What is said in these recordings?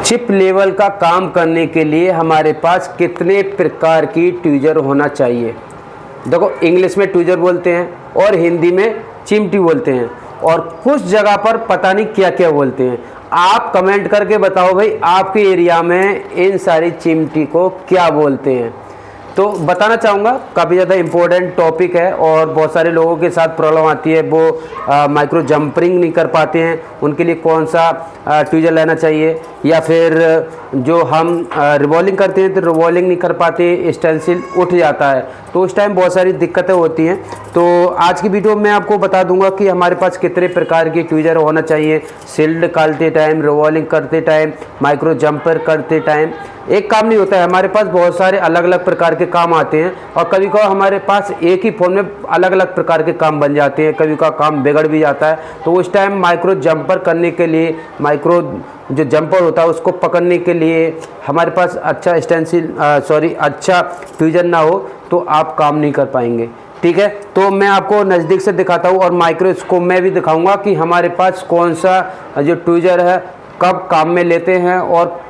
Chip level का काम करने के लिए हमारे पास कितने प्रकार की ट्यूजर होना चाहिए। देखो, इंग्लिश में ट्यूजर बोलते हैं और हिंदी में चिमटी बोलते हैं और कुछ जगह पर पता नहीं क्या क्या बोलते हैं। आप कमेंट करके बताओ भाई, आपके एरिया में इन सारी चिमटी को क्या बोलते हैं। तो बताना चाहूँगा, काफ़ी ज़्यादा इम्पोर्टेंट टॉपिक है और बहुत सारे लोगों के साथ प्रॉब्लम आती है, वो माइक्रो जंपरिंग नहीं कर पाते हैं। उनके लिए कौन सा ट्यूजर लेना चाहिए, या फिर जो हम रिवॉल्विंग करते हैं तो रिवॉल्विंग नहीं कर पाते, स्टेंसिल उठ जाता है, तो उस टाइम बहुत सारी दिक्कतें होती हैं। तो आज की वीडियो में आपको बता दूंगा कि हमारे पास कितने प्रकार के ट्यूजर होना चाहिए। शील्ड निकालते टाइम, रिवॉल्विंग करते टाइम, माइक्रो जंपर करते टाइम। एक काम नहीं होता है, हमारे पास बहुत सारे अलग अलग प्रकार के काम आते हैं और कभी कभी हमारे पास एक ही फ़ोन में अलग अलग प्रकार के काम बन जाते हैं, कभी का काम बिगड़ भी जाता है। तो उस टाइम माइक्रो जंपर करने के लिए, माइक्रो जो जंपर होता है उसको पकड़ने के लिए हमारे पास अच्छा अच्छा ट्यूजर ना हो तो आप काम नहीं कर पाएंगे। ठीक है, तो मैं आपको नज़दीक से दिखाता हूँ और माइक्रोस्कोप में भी दिखाऊंगा कि हमारे पास कौन सा जो ट्यूजर है कब काम में लेते हैं और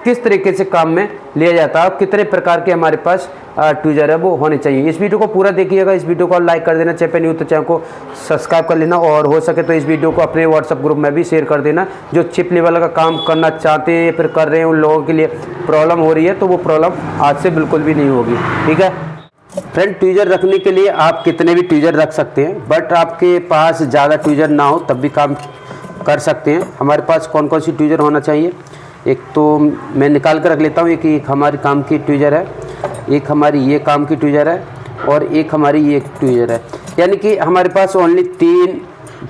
किस तरीके से काम में लिया जाता है, कितने प्रकार के हमारे पास ट्यूजर है वो होने चाहिए। इस वीडियो को पूरा देखिएगा, इस वीडियो को लाइक कर देना, चैनल पे न्यू तो चैनल को सब्सक्राइब कर लेना और हो सके तो इस वीडियो को अपने व्हाट्सएप ग्रुप में भी शेयर कर देना। जो चिप लेवल का काम करना चाहते हैं या फिर कर रहे हैं, उन लोगों के लिए प्रॉब्लम हो रही है तो वो प्रॉब्लम आज से बिल्कुल भी नहीं होगी। ठीक है फ्रेंड, ट्यूजर रखने के लिए आप कितने भी ट्यूजर रख सकते हैं, बट आपके पास ज़्यादा ट्यूजर ना हो तब भी काम कर सकते हैं। हमारे पास कौन कौन सी ट्यूजर होना चाहिए, एक तो मैं निकाल कर रख लेता हूँ। एक हमारी काम की ट्यूजर है, एक हमारी ये काम की ट्यूजर है और एक हमारी ये ट्यूजर है। यानी कि हमारे पास ओनली 3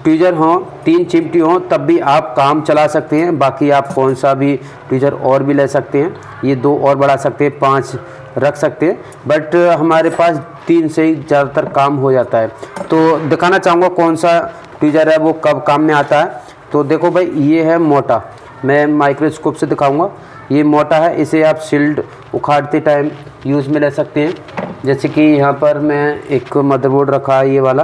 ट्यूजर हों, 3 चिमटी हों तब भी आप काम चला सकते हैं। बाकी आप कौन सा भी ट्यूजर और भी ले सकते हैं, ये 2 और बढ़ा सकते हैं, 5 रख सकते हैं, बट हमारे पास 3 से ही ज़्यादातर काम हो जाता है। तो दिखाना चाहूँगा कौन सा ट्यूजर है वो कब काम में आता है। तो देखो भाई, ये है मोटा, मैं माइक्रोस्कोप से दिखाऊंगा। ये मोटा है, इसे आप शील्ड उखाड़ते टाइम यूज़ में ले सकते हैं। जैसे कि यहाँ पर मैं एक मदरबोर्ड रखा है ये वाला,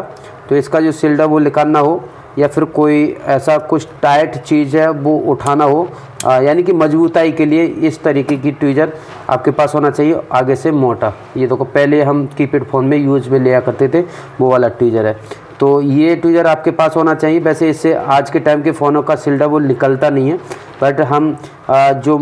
तो इसका जो शील्ड है वो निकालना हो या फिर कोई ऐसा कुछ टाइट चीज़ है वो उठाना हो, यानी कि मजबूताई के लिए इस तरीके की ट्यूजर आपके पास होना चाहिए, आगे से मोटा। ये देखो, पहले हम कीपैड फ़ोन में यूज़ में लिया करते थे, वो वाला ट्यूजर है। तो ये ट्यूजर आपके पास होना चाहिए। वैसे इससे आज के टाइम के फ़ोनों का शील्ड वो निकलता नहीं है, बट हम जो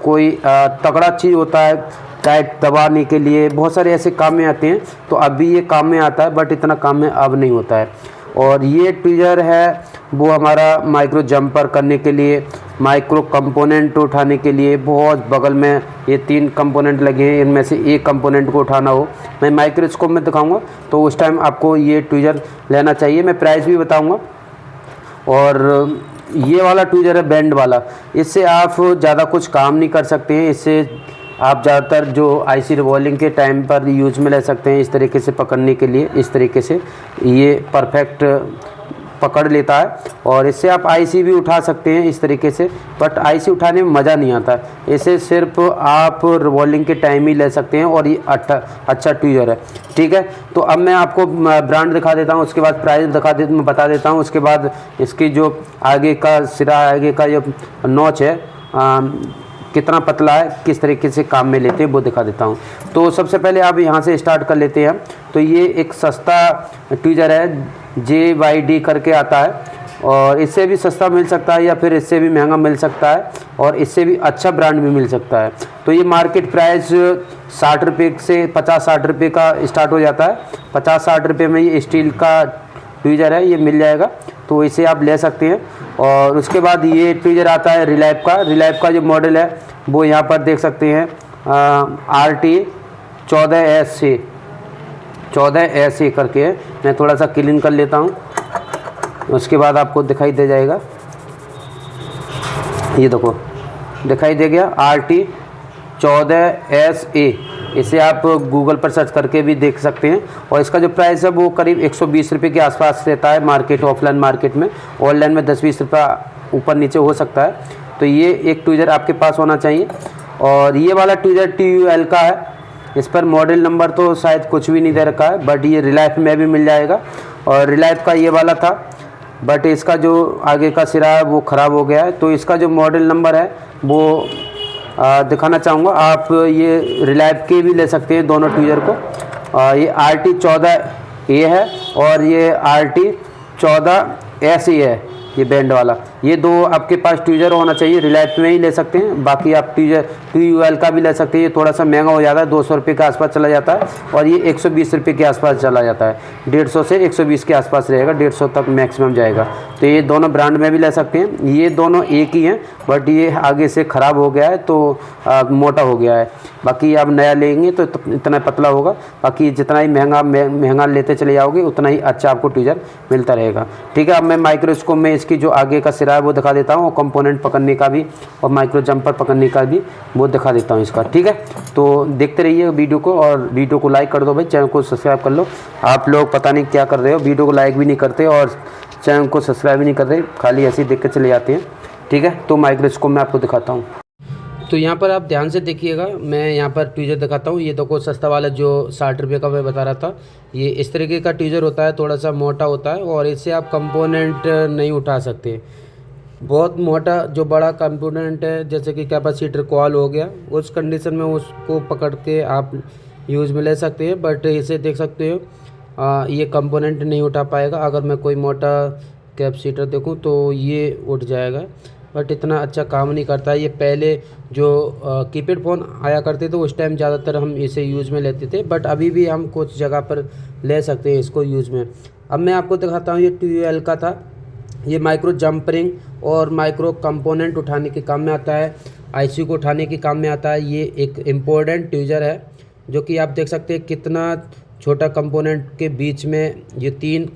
कोई तगड़ा चीज़ होता है टाइट दबाने के लिए बहुत सारे ऐसे काम में आते हैं, तो अभी ये काम में आता है बट इतना काम में अब नहीं होता है। और ये ट्यूजर है वो हमारा माइक्रो जंपर करने के लिए, माइक्रो कंपोनेंट उठाने के लिए। बहुत बगल में ये 3 कंपोनेंट लगे हैं, इनमें से एक कंपोनेंट को उठाना हो, मैं माइक्रोस्कोप में दिखाऊंगा, तो उस टाइम आपको ये ट्यूजर लेना चाहिए। मैं प्राइस भी बताऊंगा। और ये वाला ट्यूजर है बैंड वाला, इससे आप ज़्यादा कुछ काम नहीं कर सकते हैं। इससे आप ज़्यादातर जो आईसी रिवॉल्विंग के टाइम पर यूज में ले सकते हैं, इस तरीके से पकड़ने के लिए। इस तरीके से ये परफेक्ट पकड़ लेता है और इससे आप आईसी भी उठा सकते हैं इस तरीके से, बट आईसी उठाने में मज़ा नहीं आता। इसे सिर्फ आप रिवॉल्विंग के टाइम ही ले सकते हैं और ये अच्छा ट्यूजर है। ठीक है, तो अब मैं आपको ब्रांड दिखा देता हूँ, उसके बाद प्राइस बता देता हूँ, उसके बाद इसकी जो आगे का सिरा, आगे का जो नॉच है कितना पतला है, किस तरीके से काम में लेते हैं वो दिखा देता हूँ। तो सबसे पहले आप यहाँ से स्टार्ट कर लेते हैं। तो ये एक सस्ता ट्यूजर है, JYD करके आता है, और इससे भी सस्ता मिल सकता है या फिर इससे भी महंगा मिल सकता है और इससे भी अच्छा ब्रांड भी मिल सकता है। तो ये मार्केट प्राइस 60 रुपये से 50-60 रुपये का स्टार्ट हो जाता है। 50-60 रुपये में ये स्टील का ट्यूजर है, ये मिल जाएगा, तो इसे आप ले सकते हैं। और उसके बाद ये ट्यूजर आता है रिलायप का जो मॉडल है वो यहाँ पर देख सकते हैं, RT 14SE करके है। मैं थोड़ा सा क्लीन कर लेता हूँ, उसके बाद आपको दिखाई दे जाएगा। ये देखो, दिखाई दे गया, RT 14SE। इसे आप गूगल पर सर्च करके भी देख सकते हैं। और इसका जो प्राइस है वो करीब 120 रुपये के आसपास रहता है मार्केट, ऑफलाइन मार्केट में। ऑनलाइन में 10-20 रुपये ऊपर नीचे हो सकता है। तो ये एक ट्यूजर आपके पास होना चाहिए। और ये वाला ट्यूजर TUL का है, इस पर मॉडल नंबर तो शायद कुछ भी नहीं दे रखा है, बट ये रिलायप में भी मिल जाएगा। और रिलायप का ये वाला था बट इसका जो आगे का सिरा है वो ख़राब हो गया है। तो इसका जो मॉडल नंबर है वो दिखाना चाहूँगा। आप ये रिलायब के भी ले सकते हैं दोनों ट्यूजर को। ये RT14A है और ये RT14S है, ये बैंड वाला। ये दो आपके पास ट्यूजर होना चाहिए, रिलायब में ही ले सकते हैं। बाकी आप ट्यूजर TUL का भी ले सकते हैं। ये थोड़ा सा महंगा हो जाता है, 200 रुपये के आसपास चला जाता है और ये 120 रुपये के आसपास चला जाता है। 150 से 120 के आसपास रहेगा, 150 तक मैक्सिमम जाएगा। तो ये दोनों ब्रांड में भी ले सकते हैं। ये दोनों एक ही हैं, बट ये आगे से ख़राब हो गया है तो मोटा हो गया है। बाकी आप नया लेंगे तो इतना पतला होगा। बाकी जितना ही महंगा लेते चले जाओगे उतना ही अच्छा आपको ट्यूजर मिलता रहेगा। ठीक है, अब मैं माइक्रोस्कोप में इसकी जो आगे का सिरा है वो दिखा देता हूँ, और कंपोनेंट पकड़ने का भी और माइक्रो जंपर पकड़ने का भी वो दिखा देता हूँ इसका। ठीक है, तो देखते रहिए वीडियो को, और वीडियो को लाइक कर दो भाई, चैनल को सब्सक्राइब कर लो। आप लोग पता नहीं क्या कर रहे हो, वीडियो को लाइक भी नहीं करते और चैनल को सब्सक्राइब भी नहीं कर रहे, खाली ऐसे ही देख कर चले जाते हैं। ठीक है, तो माइक्रोस्कोप में आपको दिखाता हूँ। तो यहाँ पर आप ध्यान से देखिएगा, मैं यहाँ पर ट्यूजर दिखाता हूँ। ये देखो सस्ता वाला जो 60 रुपये का मैं बता रहा था, ये इस तरीके का ट्यूजर होता है, थोड़ा सा मोटा होता है और इससे आप कंपोनेंट नहीं उठा सकते। बहुत मोटा जो बड़ा कंपोनेंट है जैसे कि कैपेसिटर कॉल हो गया, उस कंडीशन में उसको पकड़ के आप यूज़ में ले सकते हैं। बट इसे देख सकते हो ये कंपोनेंट नहीं उठा पाएगा। अगर मैं कोई मोटा कैपेसिटर देखूँ तो ये उठ जाएगा, बट इतना अच्छा काम नहीं करता है। ये पहले जो कीपैड फ़ोन आया करते थे उस टाइम ज़्यादातर हम इसे यूज़ में लेते थे, बट अभी भी हम कुछ जगह पर ले सकते हैं इसको यूज़ में। अब मैं आपको दिखाता हूँ, ये TUL का था। ये माइक्रो जंपरिंग और माइक्रो कंपोनेंट उठाने के काम में आता है, IC को उठाने के काम में आता है। ये एक इम्पोर्टेंट ट्यूजर है जो कि आप देख सकते हैं कितना छोटा कंपोनेंट के बीच में ये 3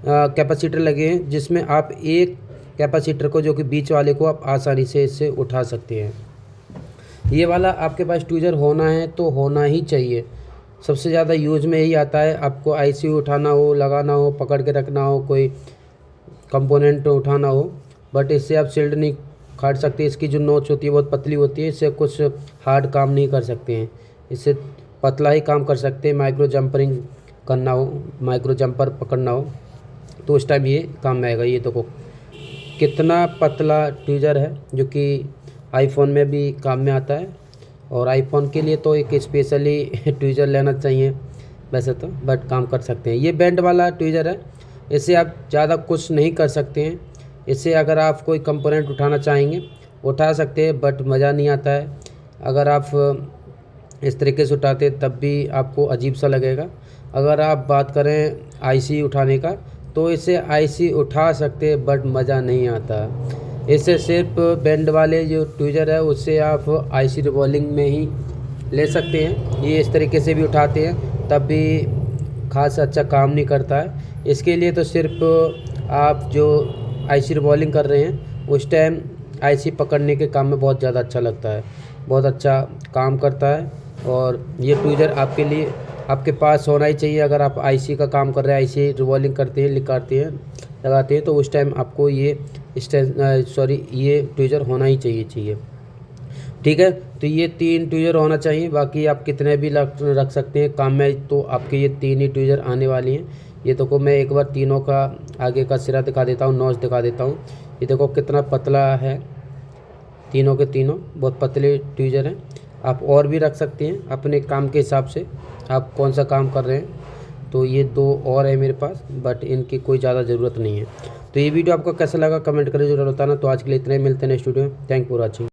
कैपेसिटर लगे हैं, जिसमें आप एक कैपेसिटर को जो कि बीच वाले को आप आसानी से इससे उठा सकते हैं। ये वाला आपके पास ट्यूजर होना है तो होना ही चाहिए। सबसे ज़्यादा यूज़ में यही आता है, आपको IC उठाना हो, लगाना हो, पकड़ के रखना हो, कोई कंपोनेंट उठाना हो, बट इससे आप शील्ड नहीं काट सकते। इसकी जो नोच होती है बहुत पतली होती है, इससे कुछ हार्ड काम नहीं कर सकते हैं, इससे पतला ही काम कर सकते हैं। माइक्रो जंपरिंग करना हो, माइक्रो जंपर पकड़ना हो तो उस टाइम ये काम में आएगा। ये देखो कितना पतला ट्यूजर है जो कि आईफोन में भी काम में आता है, और आईफोन के लिए तो एक स्पेशली ट्यूजर लेना चाहिए वैसे तो, बट काम कर सकते हैं। ये बैंड वाला ट्यूजर है, इससे आप ज़्यादा कुछ नहीं कर सकते हैं। इससे अगर आप कोई कंपोनेंट उठाना चाहेंगे उठा सकते हैं, बट मज़ा नहीं आता है। अगर आप इस तरीके से उठाते तब भी आपको अजीब सा लगेगा। अगर आप बात करें IC उठाने का तो इससे IC उठा सकते हैं, बट मज़ा नहीं आता। इससे सिर्फ बैंड वाले जो ट्यूजर है उससे आप IC रिवॉल्विंग में ही ले सकते हैं। ये इस तरीके से भी उठाते हैं तब भी खास अच्छा काम नहीं करता है। इसके लिए तो सिर्फ आप जो IC रिवॉल्विंग कर रहे हैं उस टाइम IC पकड़ने के काम में बहुत ज़्यादा अच्छा लगता है, बहुत अच्छा काम करता है। और ये ट्यूजर आपके लिए आपके पास होना ही चाहिए। अगर आप IC का काम कर रहे हैं, IC रिवॉल्विंग करते हैं, निकालते हैं, लगाते हैं, तो उस टाइम आपको ये ये ट्यूजर होना ही चाहिए। ठीक है, तो ये 3 ट्यूजर होना चाहिए। बाकी आप कितने भी रख सकते हैं काम में, तो आपके ये 3 ही ट्यूजर आने वाली हैं। ये देखो मैं एक बार तीनों का आगे का सिरा दिखा देता हूँ, नॉच दिखा देता हूँ। ये देखो कितना पतला है, तीनों के तीनों बहुत पतले ट्यूजर हैं। आप और भी रख सकते हैं अपने काम के हिसाब से, आप कौन सा काम कर रहे हैं। तो ये 2 और है मेरे पास, बट इनकी कोई ज़्यादा ज़रूरत नहीं है। तो ये वीडियो आपको कैसा लगा कमेंट करके जरूर बताना। तो आज के लिए इतना ही, मिलते हैं नेक्स्ट वीडियो में। Thank for watching.